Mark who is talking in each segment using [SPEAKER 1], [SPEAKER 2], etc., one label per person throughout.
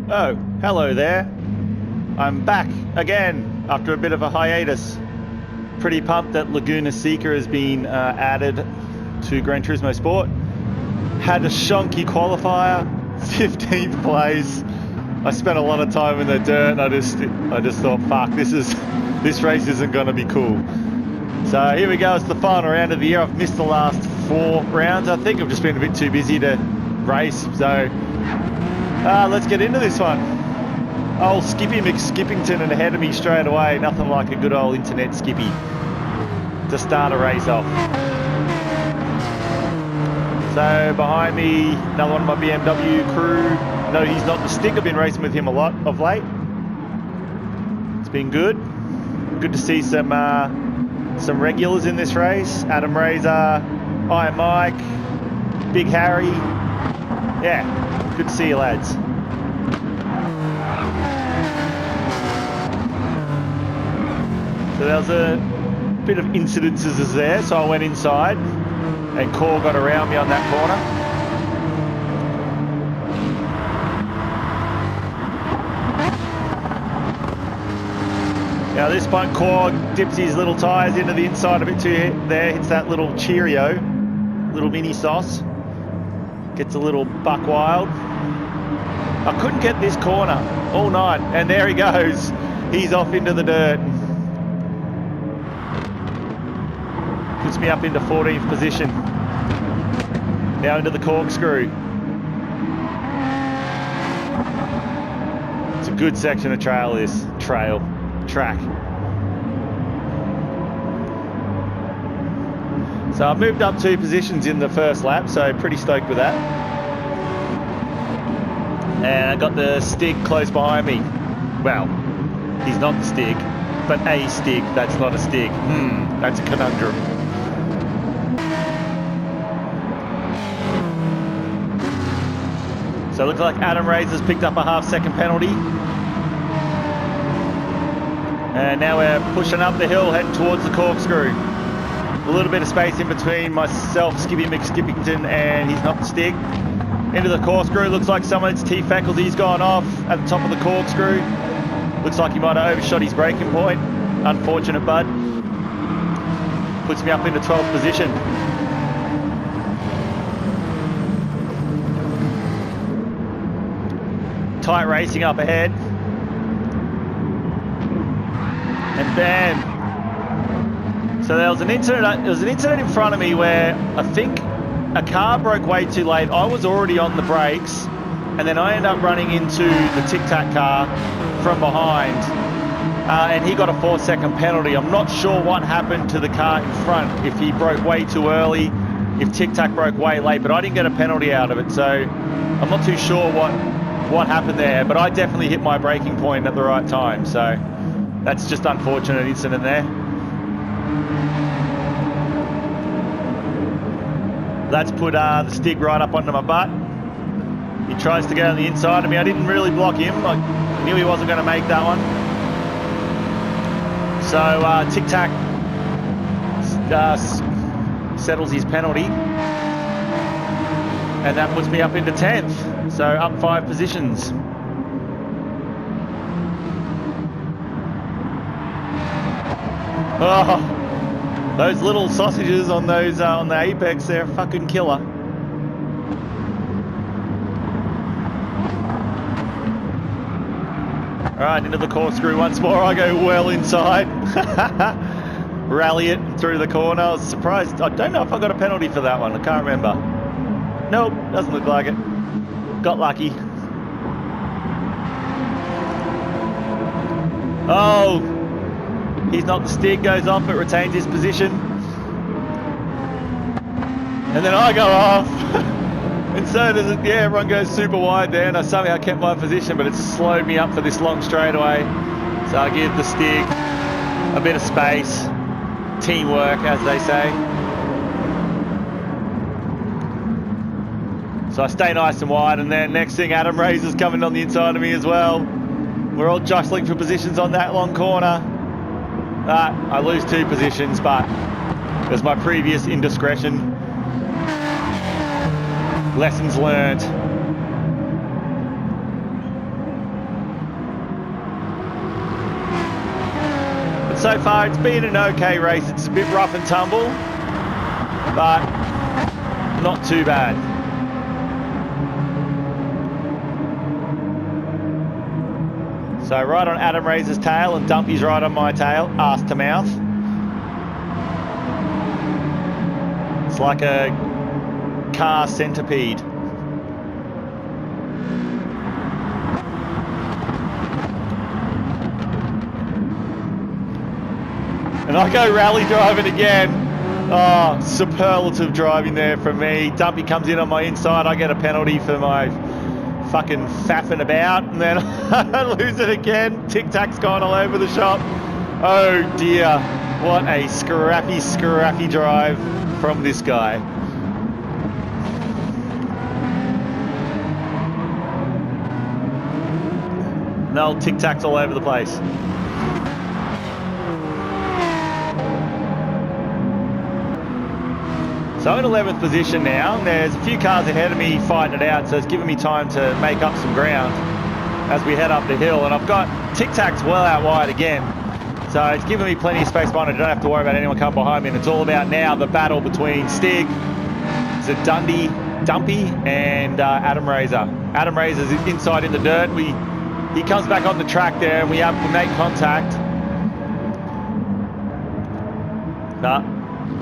[SPEAKER 1] Oh, hello there. I'm back again after a bit of a hiatus. Pretty pumped that Laguna Seca has been added to Gran Turismo Sport. Had a shonky qualifier, 15th place. I spent a lot of time in the dirt and I just thought, fuck, this race isn't going to be cool. So here we go, it's the final round of the year. I've missed the last 4 rounds. I think I've just been a bit too busy to race. So let's get into this one. Old Skippy McSkippington and ahead of me straight away. Nothing like a good old internet Skippy to start a race off. So behind me, another one of my BMW crew. No, he's not the stick. I've been racing with him a lot of late. It's been good. Good to see some regulars in this race. Adam Razor, Iron Mike, Big Harry. Yeah, good to see you lads. So there was a bit of incidences there, so I went inside and Core got around me on that corner. Now at this point, Core dips his little tyres into the inside a bit too there, hits that little Cheerio, little mini sauce, gets a little buck wild. I couldn't get this corner all night, and there he goes. He's off into the dirt. Puts me up into 14th position. Now into the corkscrew. It's a good section of track. So I've moved up 2 positions in the first lap, so pretty stoked with that. And I got the Stig close behind me. Well, he's not the Stig, but a Stig that's not a Stig. That's a conundrum. So it looks like Adam Razor's picked up a half-second penalty. And now we're pushing up the hill, heading towards the corkscrew. A little bit of space in between myself, Skippy McSkippington, and he's not the Stig. Into the corkscrew, looks like someone's T-faculty's gone off at the top of the corkscrew. Looks like he might have overshot his braking point. Unfortunate, bud. Puts me up into 12th position. Tight racing up ahead. And bam. So there was an incident in front of me where I think a car broke way too late. I was already on the brakes, and then I ended up running into the Tic Tac car from behind, and he got a 4-second penalty. I'm not sure what happened to the car in front, if he broke way too early, if Tic Tac broke way late, but I didn't get a penalty out of it, so I'm not too sure what happened there, but I definitely hit my braking point at the right time, so that's just unfortunate incident there. That's put the Stig right up onto my butt. He tries to get on the inside of me. I didn't really block him. I knew he wasn't going to make that one. So Tic Tac settles his penalty. And that puts me up into 10th. So up 5 positions. Oh. Those little sausages on those on the apex, they're fucking killer. All right, into the corkscrew once more. I go well inside. Rally it through the corner. I was surprised. I don't know if I got a penalty for that one. I can't remember. Nope, doesn't look like it. Got lucky. Oh. He's not the Stig, goes off, but retains his position. And then I go off. And so does it, yeah, everyone goes super wide there, and I somehow kept my position, but it's slowed me up for this long straightaway. So I give the Stig a bit of space. Teamwork, as they say. So I stay nice and wide, and then next thing, Adam Razor's coming on the inside of me as well. We're all jostling for positions on that long corner. I lose 2 positions, but it was my previous indiscretion. Lessons learned. So far, it's been an okay race. It's a bit rough and tumble, but not too bad. So right on Adam Razor's tail, and Dumpy's right on my tail, ass to mouth. It's like a car centipede. And I go rally driving again. Oh, superlative driving there from me. Dumpy comes in on my inside. I get a penalty for my fucking faffing about, and then I lose it again. Tic Tac's gone all over the shop. Oh dear, what a scrappy drive from this guy. No, Tic Tac's all over the place. So I'm in 11th position now. There's a few cars ahead of me fighting it out, so it's giving me time to make up some ground as we head up the hill. And I've got Tic Tac's well out wide again, so it's giving me plenty of space behind it. I don't have to worry about anyone coming behind me. And it's all about now the battle between Stig, is it Dumpy, and Adam Razor. Adam Razor's inside in the dirt. He comes back on the track there, and we make contact. No.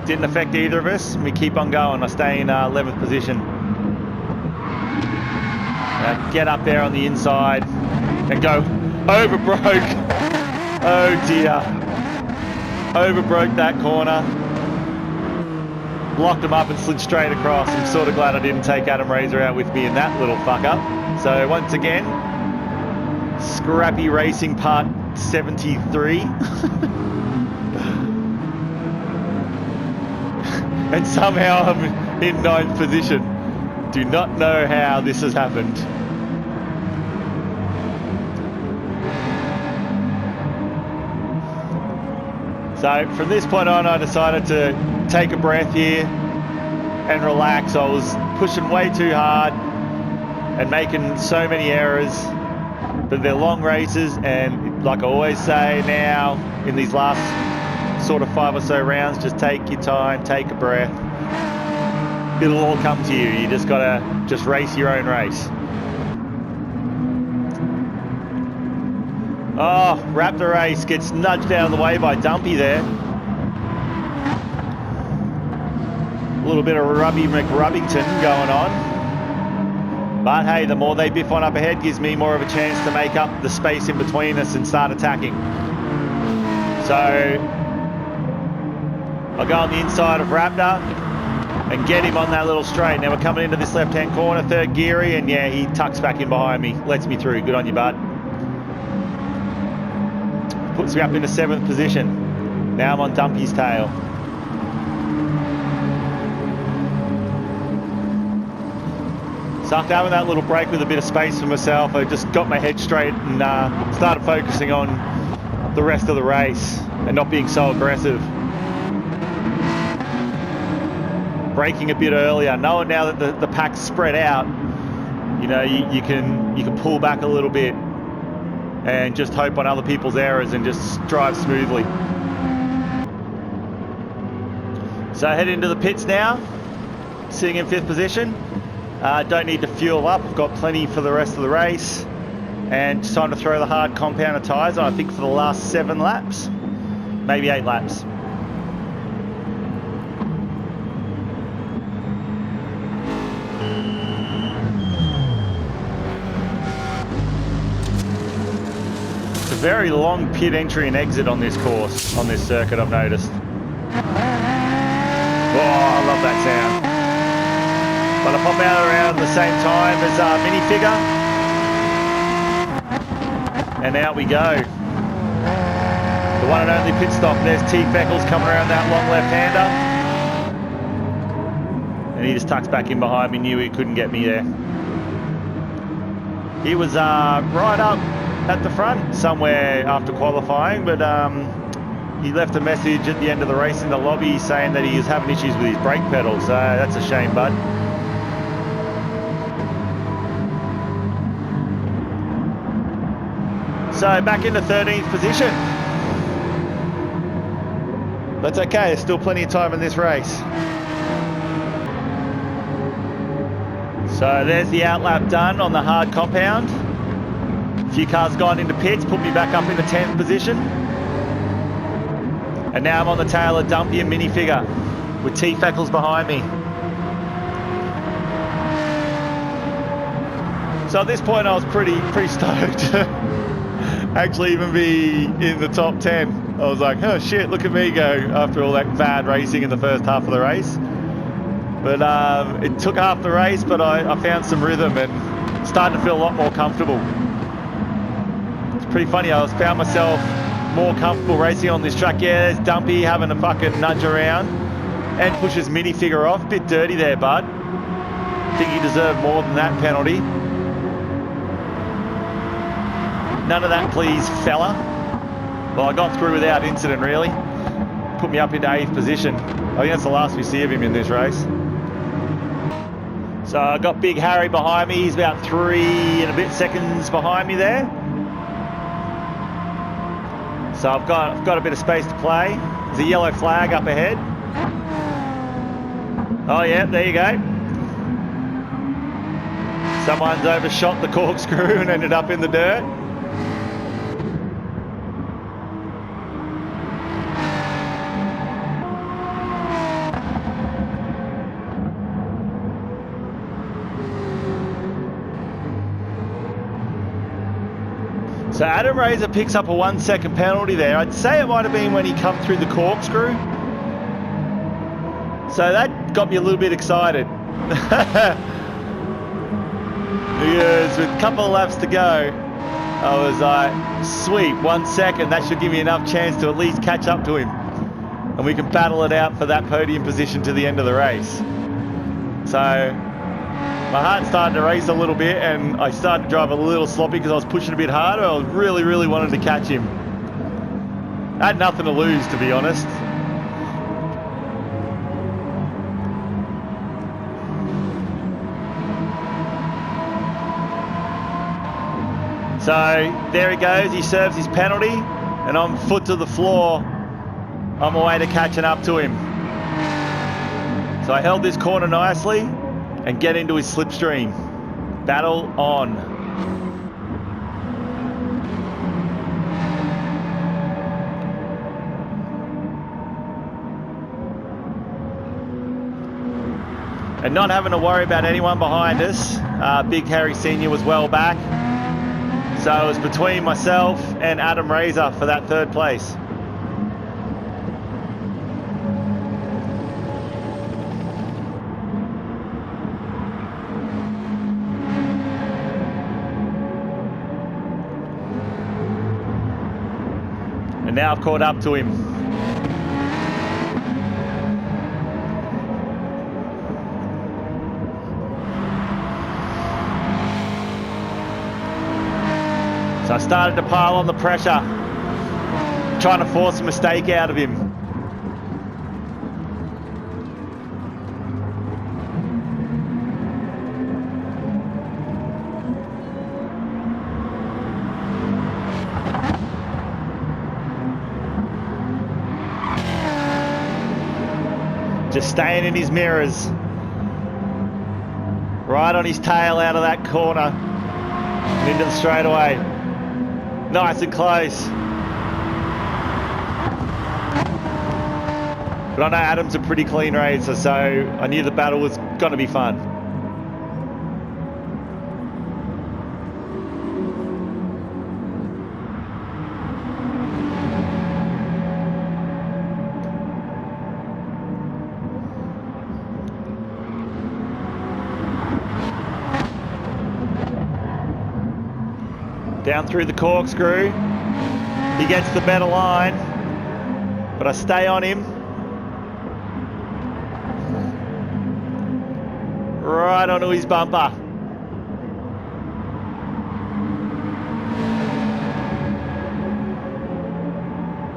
[SPEAKER 1] Didn't affect either of us. We keep on going. I stay in 11th position. Get up there on the inside and go over broke. Oh dear. Over broke that corner. Locked him up and slid straight across. I'm sort of glad I didn't take Adam Razor out with me in that little fuck up. So once again, Scrappy Racing Part 73. And somehow I'm in 9th position. Do not know how this has happened. So from this point on, I decided to take a breath here and relax. I was pushing way too hard and making so many errors. But they're long races, and like I always say now, in these last sort of 5 or so rounds, just take your time, take a breath. It'll all come to you. You just gotta race your own race. Oh, Raptor Race gets nudged out of the way by Dumpy there. A little bit of Rubby McRubbington going on. But hey, the more they biff on up ahead gives me more of a chance to make up the space in between us and start attacking. So I'll go on the inside of Raptor and get him on that little straight. Now we're coming into this left-hand corner, third geary, and yeah, he tucks back in behind me, lets me through. Good on you, bud. Puts me up into 7th position. Now I'm on Dumpy's tail. So after having that little break with a bit of space for myself, I just got my head straight and started focusing on the rest of the race and not being so aggressive. Braking a bit earlier, knowing now that the pack's spread out, you know, you can pull back a little bit and just hope on other people's errors and just drive smoothly. So I head into the pits now, sitting in 5th position. Don't need to fuel up, I've got plenty for the rest of the race, and it's time to throw the hard compounder tyres on, I think for the last 7 laps, maybe 8 laps. Very long pit entry and exit on this course, on this circuit, I've noticed. Oh, I love that sound. But I pop out around the same time as minifigure. And out we go. The one and only pit stop. There's T. Feckles coming around that long left-hander. And he just tucks back in behind me, knew he couldn't get me there. He was right up at the front somewhere after qualifying, but he left a message at the end of the race in the lobby saying that he was having issues with his brake pedal, so that's a shame, bud. So back into 13th position. That's okay, there's still plenty of time in this race. So there's the outlap done on the hard compound. A few cars gone into pits, put me back up in the 10th position. And now I'm on the tail of Dumpy and Minifigure with T-Fackles behind me. So at this point I was pretty stoked to actually even be in the top 10. I was like, oh shit, look at me go after all that bad racing in the first half of the race. But it took half the race, but I found some rhythm and started to feel a lot more comfortable. It's pretty funny, I found myself more comfortable racing on this track. Yeah, there's Dumpy having a fucking nudge around and pushes Minifigure off. Bit dirty there, bud. Think he deserved more than that penalty. None of that, please, fella. Well, I got through without incident, really. Put me up into 8th position. I think that's the last we see of him in this race. So I got Big Harry behind me. He's about 3 and a bit seconds behind me there. So I've got a bit of space to play. There's a yellow flag up ahead. Oh yeah, there you go. Someone's overshot the corkscrew and ended up in the dirt. So Adam Razor picks up a 1 second penalty there. I'd say it might have been when he come through the corkscrew. So that got me a little bit excited. Because with a couple of laps to go, I was like, sweet, 1 second, that should give me enough chance to at least catch up to him. And we can battle it out for that podium position to the end of the race. So my heart started to race a little bit and I started to drive a little sloppy because I was pushing a bit harder. I was really wanted to catch him. I had nothing to lose, to be honest. So there he goes, he serves his penalty and I'm foot to the floor on my way to catching up to him. So I held this corner nicely and get into his slipstream. Battle on. And not having to worry about anyone behind us. Big Harry Senior was well back. So it was between myself and Adam Razor for that 3rd place. And now I've caught up to him. So I started to pile on the pressure, trying to force a mistake out of him. Just staying in his mirrors. Right on his tail out of that corner and into the straightaway. Nice and close. But I know Adam's a pretty clean racer, so I knew the battle was going to be fun. Down through the corkscrew. He gets the better line, but I stay on him. Right onto his bumper.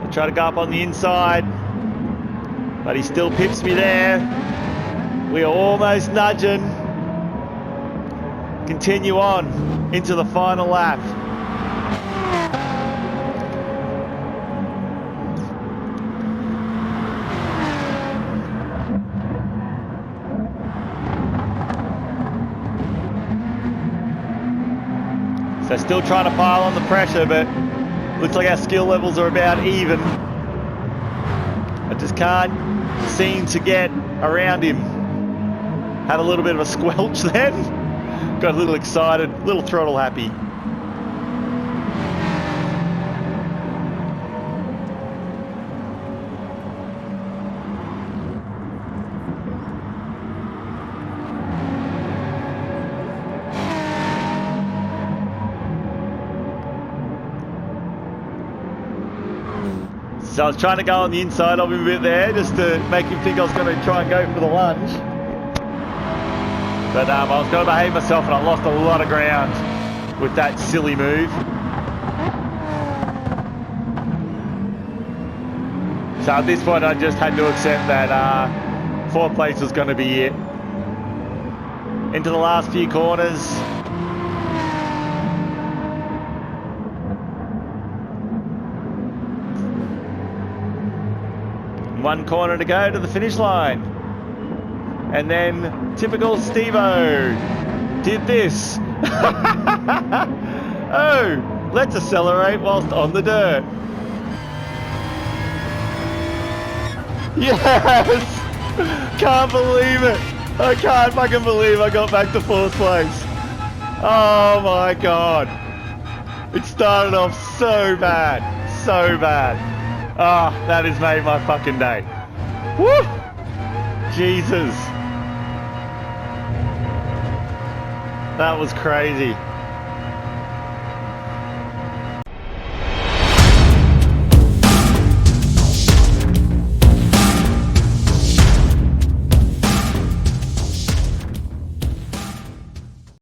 [SPEAKER 1] I try to go up on the inside, but he still pips me there. We are almost nudging. Continue on into the final lap. So still trying to pile on the pressure, but looks like our skill levels are about even. I just can't seem to get around him. Had a little bit of a squelch then. Got a little excited, a little throttle happy. So I was trying to go on the inside of him a bit there, just to make him think I was going to try and go for the lunge. But I was going to behave myself and I lost a lot of ground with that silly move. So at this point I just had to accept that fourth place was going to be it. Into the last few corners. One corner to go to the finish line. And then typical Steve-O did this. Oh, let's accelerate whilst on the dirt. Yes! Can't believe it. I can't fucking believe I got back to fourth place. Oh my God. It started off so bad. So bad. Ah, oh, that has made my fucking day. Woo! Jesus. That was crazy.